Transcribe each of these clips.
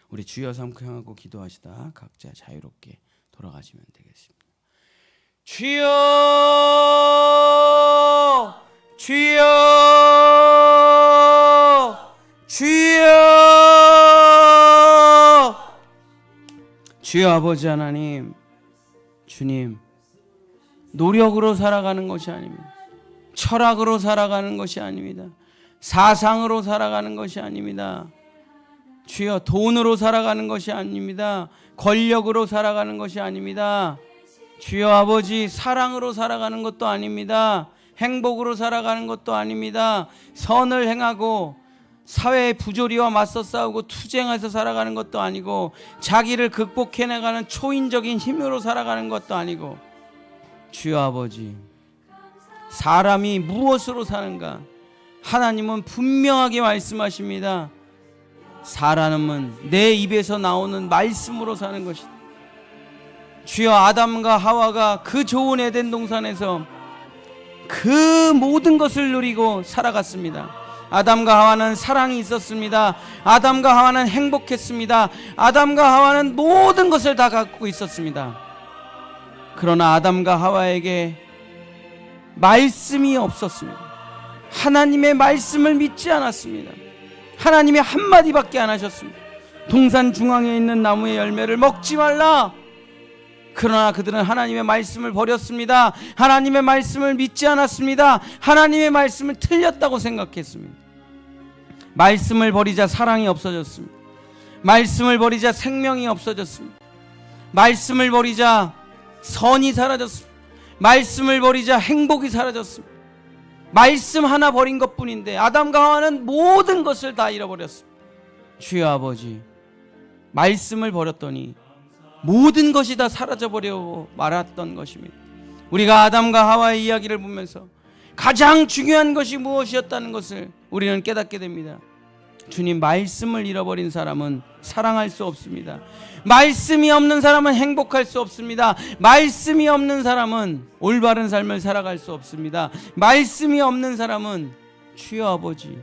우리 주여 삼고 향하고 기도하시다 각자 자유롭게 돌아가시면 되겠습니다. 주여, 주여, 주여. 주여 아버지 하나님, 주님, 노력으로 살아가는 것이 아닙니다. 철학으로 살아가는 것이 아닙니다. 사상으로 살아가는 것이 아닙니다. 주여, 돈으로 살아가는 것이 아닙니다. 권력으로 살아가는 것이 아닙니다. 주여 아버지, 사랑으로 살아가는 것도 아닙니다. 행복으로 살아가는 것도 아닙니다. 선을 행하고 사회의 부조리와 맞서 싸우고 투쟁해서 살아가는 것도 아니고 자기를 극복해내가는 초인적인 힘으로 살아가는 것도 아니고, 주여 아버지, 사람이 무엇으로 사는가? 하나님은 분명하게 말씀하십니다. 사람은 내 입에서 나오는 말씀으로 사는 것이다. 주여, 아담과 하와가 그 좋은 에덴 동산에서 그 모든 것을 누리고 살아갔습니다. 아담과 하와는 사랑이 있었습니다. 아담과 하와는 행복했습니다. 아담과 하와는 모든 것을 다 갖고 있었습니다. 그러나 아담과 하와에게 말씀이 없었습니다. 하나님의 말씀을 믿지 않았습니다. 하나님의 한마디밖에 안 하셨습니다. 동산 중앙에 있는 나무의 열매를 먹지 말라. 그러나 그들은 하나님의 말씀을 버렸습니다. 하나님의 말씀을 믿지 않았습니다. 하나님의 말씀을 틀렸다고 생각했습니다. 말씀을 버리자 사랑이 없어졌습니다. 말씀을 버리자 생명이 없어졌습니다. 말씀을 버리자 선이 사라졌습니다. 말씀을 버리자 행복이 사라졌습니다. 말씀 하나 버린 것뿐인데 아담과 하와는 모든 것을 다 잃어버렸습니다. 주여 아버지, 말씀을 버렸더니 모든 것이 다 사라져버려 말았던 것입니다. 우리가 아담과 하와의 이야기를 보면서 가장 중요한 것이 무엇이었다는 것을 우리는 깨닫게 됩니다. 주님, 말씀을 잃어버린 사람은 사랑할 수 없습니다. 말씀이 없는 사람은 행복할 수 없습니다. 말씀이 없는 사람은 올바른 삶을 살아갈 수 없습니다. 말씀이 없는 사람은 주여 아버지,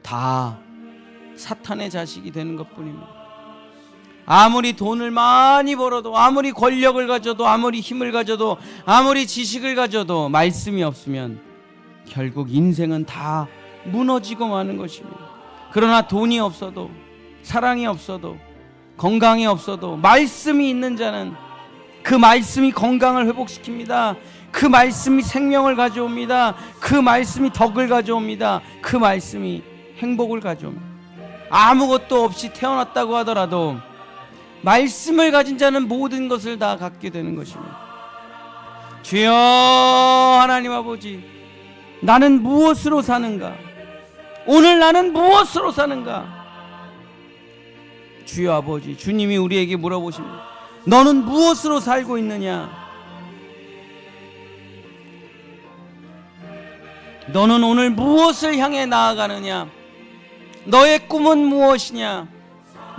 다 사탄의 자식이 되는 것뿐입니다. 아무리 돈을 많이 벌어도, 아무리 권력을 가져도, 아무리 힘을 가져도, 아무리 지식을 가져도 말씀이 없으면 결국 인생은 다 무너지고 마는 것입니다. 그러나 돈이 없어도, 사랑이 없어도, 건강이 없어도 말씀이 있는 자는 그 말씀이 건강을 회복시킵니다. 그 말씀이 생명을 가져옵니다. 그 말씀이 덕을 가져옵니다. 그 말씀이 행복을 가져옵니다. 아무것도 없이 태어났다고 하더라도 말씀을 가진 자는 모든 것을 다 갖게 되는 것입니다. 주여 하나님 아버지, 나는 무엇으로 사는가? 오늘 나는 무엇으로 사는가? 주여 아버지, 주님이 우리에게 물어보십니다. 너는 무엇으로 살고 있느냐? 너는 오늘 무엇을 향해 나아가느냐? 너의 꿈은 무엇이냐?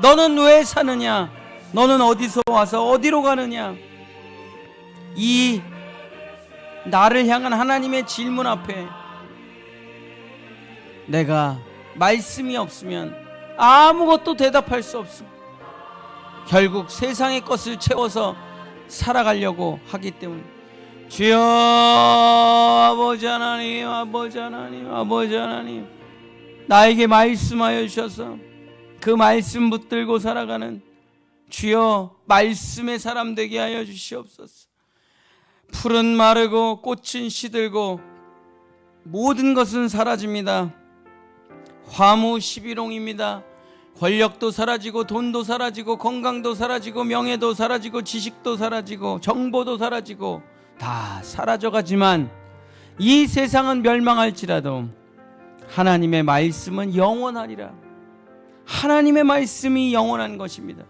너는 왜 사느냐? 너는 어디서 와서 어디로 가느냐? 이 나를 향한 하나님의 질문 앞에 내가 말씀이 없으면 아무것도 대답할 수 없습니다. 결국 세상의 것을 채워서 살아가려고 하기 때문에, 주여 아버지 하나님, 아버지 하나님, 아버지 하나님, 나에게 말씀하여 주셔서 그 말씀 붙들고 살아가는 주여 말씀의 사람 되게 하여 주시옵소서. 풀은 마르고 꽃은 시들고 모든 것은 사라집니다. 화무 시비롱입니다. 권력도 사라지고 돈도 사라지고 건강도 사라지고 명예도 사라지고 지식도 사라지고 정보도 사라지고 다 사라져가지만 이 세상은 멸망할지라도 하나님의 말씀은 영원하리라. 하나님의 말씀이 영원한 것입니다.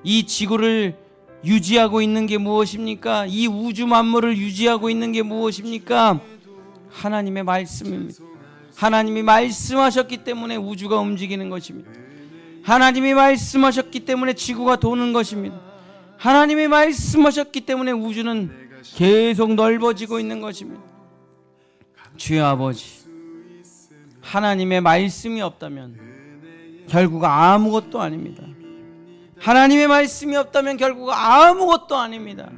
이 지구를 유지하고 있는 게 무엇입니까? 이 우주 만물을 유지하고 있는 게 무엇입니까? 하나님의 말씀입니다. 하나님이 말씀하셨기 때문에 우주가 움직이는 것입니다. 하나님이 말씀하셨기 때문에 지구가 도는 것입니다. 하나님이 말씀하셨기 때문에 우주는 계속 넓어지고 있는 것입니다. 주여 아버지, 하나님의 말씀이 없다면 결국 아무것도 아닙니다. 하나님의 말씀이 없다면 결국 아무것도 아닙니다.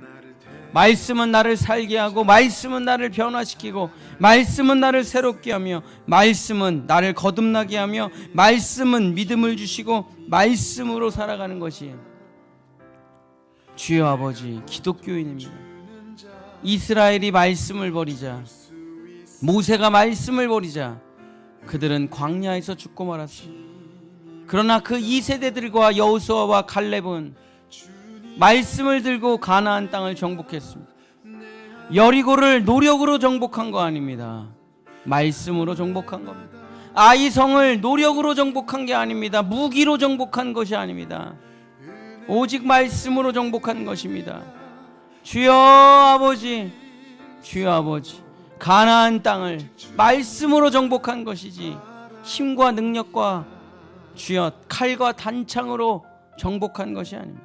말씀은 나를 살게 하고, 말씀은 나를 변화시키고, 말씀은 나를 새롭게 하며, 말씀은 나를 거듭나게 하며, 말씀은 믿음을 주시고 말씀으로 살아가는 것이 주여 아버지 기독교인입니다. 이스라엘이 말씀을 버리자, 모세가 말씀을 버리자 그들은 광야에서 죽고 말았습니다. 그러나 그 2세대들과 여호수아와 갈렙은 말씀을 들고 가나안 땅을 정복했습니다. 여리고를 노력으로 정복한 거 아닙니다. 말씀으로 정복한 겁니다. 아이성을 노력으로 정복한 게 아닙니다. 무기로 정복한 것이 아닙니다. 오직 말씀으로 정복한 것입니다. 주여 아버지, 주여 아버지, 가나안 땅을 말씀으로 정복한 것이지 힘과 능력과 주여 칼과 단창으로 정복한 것이 아닙니다.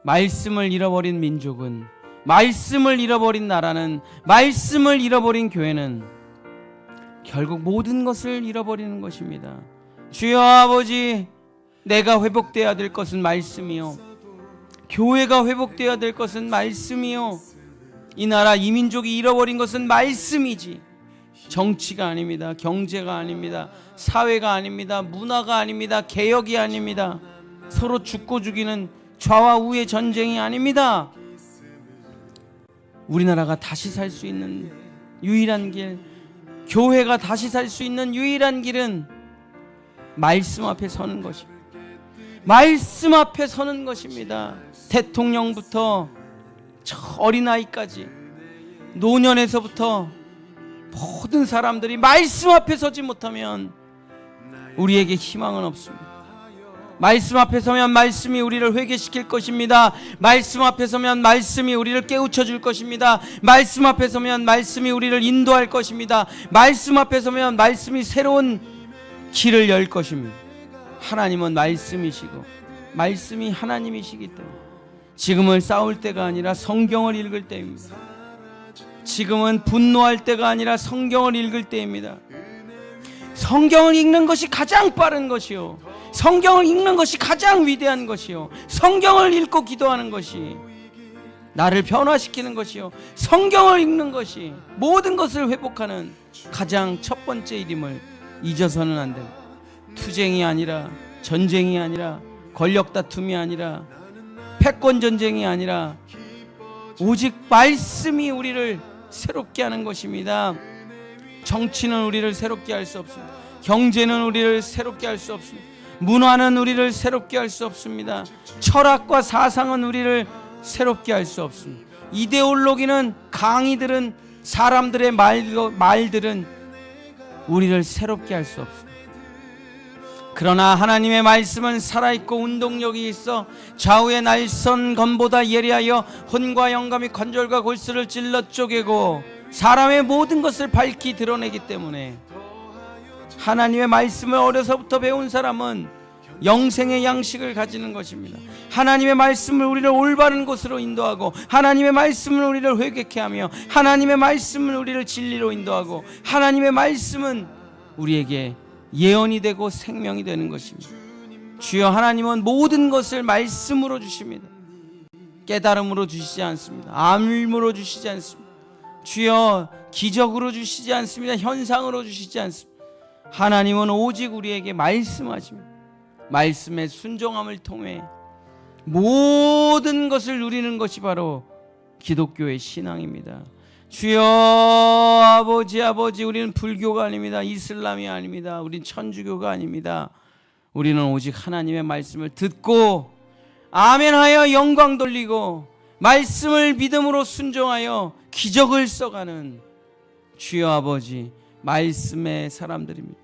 말씀을 잃어버린 민족은, 말씀을 잃어버린 나라는, 말씀을 잃어버린 교회는 결국 모든 것을 잃어버리는 것입니다. 주여 아버지, 내가 회복되어야 될 것은 말씀이요, 교회가 회복되어야 될 것은 말씀이요, 이 나라 이 민족이 잃어버린 것은 말씀이지 정치가 아닙니다. 경제가 아닙니다. 사회가 아닙니다. 문화가 아닙니다. 개혁이 아닙니다. 서로 죽고 죽이는 좌와 우의 전쟁이 아닙니다. 우리나라가 다시 살 수 있는 유일한 길, 교회가 다시 살 수 있는 유일한 길은 말씀 앞에 서는 것입니다. 말씀 앞에 서는 것입니다. 대통령부터 어린아이까지, 노년에서부터 모든 사람들이 말씀 앞에 서지 못하면 우리에게 희망은 없습니다. 말씀 앞에 서면 말씀이 우리를 회개시킬 것입니다. 말씀 앞에 서면 말씀이 우리를 깨우쳐 줄 것입니다. 말씀 앞에 서면 말씀이 우리를 인도할 것입니다. 말씀 앞에 서면 말씀이 새로운 길을 열 것입니다. 하나님은 말씀이시고 말씀이 하나님이시기 때문에 지금은 싸울 때가 아니라 성경을 읽을 때입니다. 지금은 분노할 때가 아니라 성경을 읽을 때입니다. 성경을 읽는 것이 가장 빠른 것이요, 성경을 읽는 것이 가장 위대한 것이요, 성경을 읽고 기도하는 것이 나를 변화시키는 것이요, 성경을 읽는 것이 모든 것을 회복하는 가장 첫 번째 일임을 잊어서는 안 됩니다. 투쟁이 아니라, 전쟁이 아니라, 권력 다툼이 아니라, 패권 전쟁이 아니라 오직 말씀이 우리를 새롭게 하는 것입니다. 정치는 우리를 새롭게 할 수 없습니다. 경제는 우리를 새롭게 할 수 없습니다. 문화는 우리를 새롭게 할 수 없습니다. 철학과 사상은 우리를 새롭게 할 수 없습니다. 이데올로기는, 강의들은, 사람들의 말들은 우리를 새롭게 할 수 없습니다. 그러나 하나님의 말씀은 살아있고 운동력이 있어 좌우의 날선 검보다 예리하여 혼과 영감이 관절과 골수를 찔러 쪼개고 사람의 모든 것을 밝히 드러내기 때문에 하나님의 말씀을 어려서부터 배운 사람은 영생의 양식을 가지는 것입니다. 하나님의 말씀을 우리를 올바른 곳으로 인도하고, 하나님의 말씀을 우리를 회개케 하며, 하나님의 말씀을 우리를 진리로 인도하고, 하나님의 말씀은 우리에게 예언이 되고 생명이 되는 것입니다. 주여, 하나님은 모든 것을 말씀으로 주십니다. 깨달음으로 주시지 않습니다. 암으로 주시지 않습니다. 주여, 기적으로 주시지 않습니다. 현상으로 주시지 않습니다. 하나님은 오직 우리에게 말씀하십니다. 말씀의 순종함을 통해 모든 것을 누리는 것이 바로 기독교의 신앙입니다. 주여 아버지, 아버지, 우리는 불교가 아닙니다. 이슬람이 아닙니다. 우리는 천주교가 아닙니다. 우리는 오직 하나님의 말씀을 듣고 아멘하여 영광 돌리고 말씀을 믿음으로 순종하여 기적을 써가는 주여 아버지, 말씀의 사람들입니다.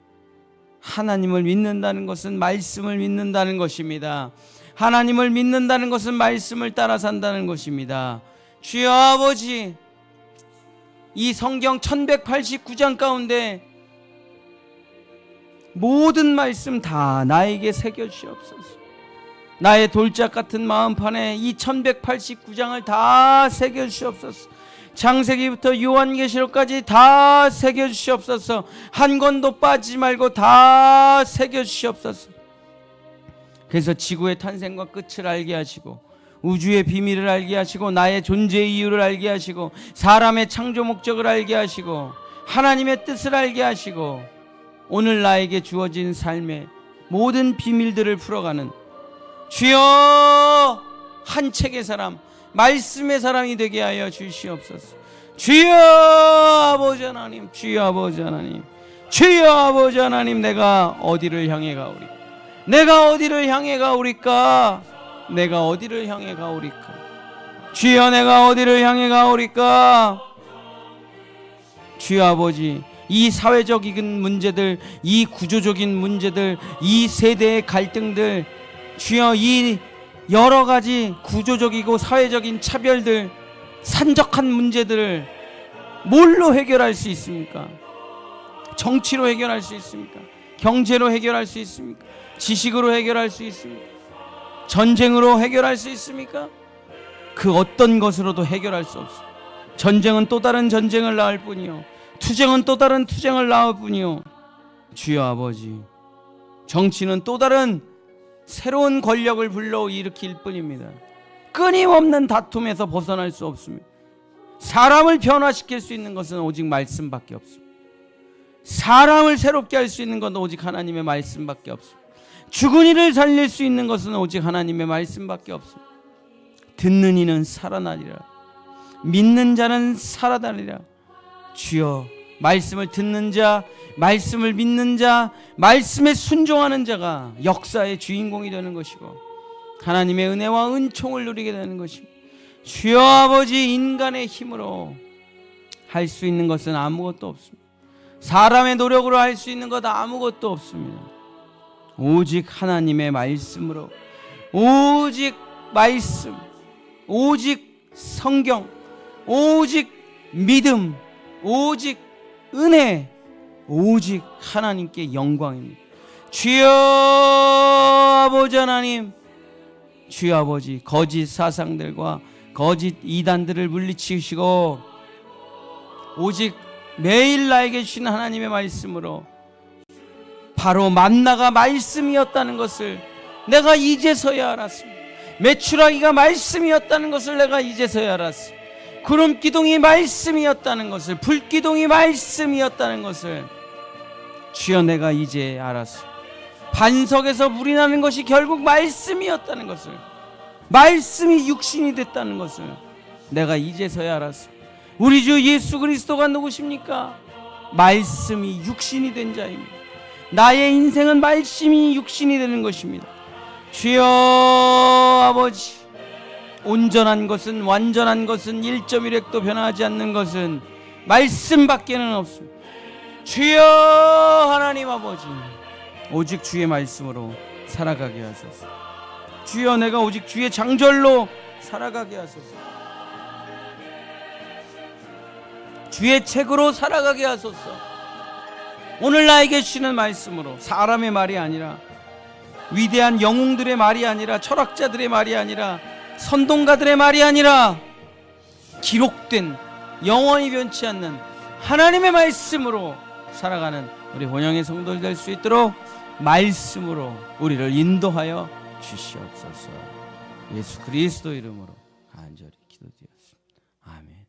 하나님을 믿는다는 것은 말씀을 믿는다는 것입니다. 하나님을 믿는다는 것은 말씀을 따라 산다는 것입니다. 주여 아버지, 이 성경 1189장 가운데 모든 말씀 다 나에게 새겨주시옵소서. 나의 돌짝 같은 마음판에 이 1189장을 다 새겨주시옵소서. 창세기부터 요한계시록까지 다 새겨주시옵소서. 한 권도 빠지지 말고 다 새겨주시옵소서. 그래서 지구의 탄생과 끝을 알게 하시고 우주의 비밀을 알게 하시고 나의 존재의 이유를 알게 하시고 사람의 창조 목적을 알게 하시고 하나님의 뜻을 알게 하시고 오늘 나에게 주어진 삶의 모든 비밀들을 풀어가는 주여 한 책의 사람, 말씀의 사람이 되게 하여 주시옵소서. 주여 아버지 하나님, 주여 아버지 하나님, 주여 아버지 하나님, 내가 어디를 향해 가오리까? 내가 어디를 향해 가오리까? 내가 어디를 향해 가오리까? 주여 내가 어디를 향해 가오리까? 주여 아버지, 이 사회적인 문제들, 이 구조적인 문제들, 이 세대의 갈등들, 주여 이 여러 가지 구조적이고 사회적인 차별들, 산적한 문제들을 뭘로 해결할 수 있습니까? 정치로 해결할 수 있습니까? 경제로 해결할 수 있습니까? 지식으로 해결할 수 있습니까? 전쟁으로 해결할 수 있습니까? 그 어떤 것으로도 해결할 수 없습니다. 전쟁은 또 다른 전쟁을 낳을 뿐이요, 투쟁은 또 다른 투쟁을 낳을 뿐이요. 주여 아버지, 정치는 또 다른 새로운 권력을 불러일으킬 뿐입니다. 끊임없는 다툼에서 벗어날 수 없습니다. 사람을 변화시킬 수 있는 것은 오직 말씀밖에 없습니다. 사람을 새롭게 할 수 있는 것은 오직 하나님의 말씀밖에 없습니다. 죽은 이를 살릴 수 있는 것은 오직 하나님의 말씀밖에 없습니다. 듣는 이는 살아나리라, 믿는 자는 살아나리라. 주여, 말씀을 듣는 자, 말씀을 믿는 자, 말씀에 순종하는 자가 역사의 주인공이 되는 것이고 하나님의 은혜와 은총을 누리게 되는 것입니다. 주여 아버지, 인간의 힘으로 할 수 있는 것은 아무것도 없습니다. 사람의 노력으로 할 수 있는 것 아무것도 없습니다. 오직 하나님의 말씀으로, 오직 말씀, 오직 성경, 오직 믿음, 오직 은혜, 오직 하나님께 영광입니다. 주여 아버지 하나님, 주여 아버지, 거짓 사상들과 거짓 이단들을 물리치시고 오직 매일 나에게 주신 하나님의 말씀으로, 바로 만나가 말씀이었다는 것을 내가 이제서야 알았습니다. 메추라기가 말씀이었다는 것을 내가 이제서야 알았습니다. 구름 기둥이 말씀이었다는 것을, 불 기둥이 말씀이었다는 것을 주여 내가 이제 알았습니다. 반석에서 물이 나는 것이 결국 말씀이었다는 것을, 말씀이 육신이 됐다는 것을 내가 이제서야 알았습니다. 우리 주 예수 그리스도가 누구십니까? 말씀이 육신이 된 자입니다. 나의 인생은 말씀이 육신이 되는 것입니다. 주여 아버지, 온전한 것은, 완전한 것은, 1.1획도 변하지 않는 것은 말씀밖에는 없습니다. 주여 하나님 아버지, 오직 주의 말씀으로 살아가게 하소서. 주여, 내가 오직 주의 장절로 살아가게 하소서. 주의 책으로 살아가게 하소서. 오늘 나에게 주시는 말씀으로, 사람의 말이 아니라, 위대한 영웅들의 말이 아니라, 철학자들의 말이 아니라, 선동가들의 말이 아니라, 기록된 영원히 변치 않는 하나님의 말씀으로 살아가는 우리 본영의 성도들 될 수 있도록 말씀으로 우리를 인도하여 주시옵소서. 예수 그리스도 이름으로 간절히 기도드렸습니다. 아멘.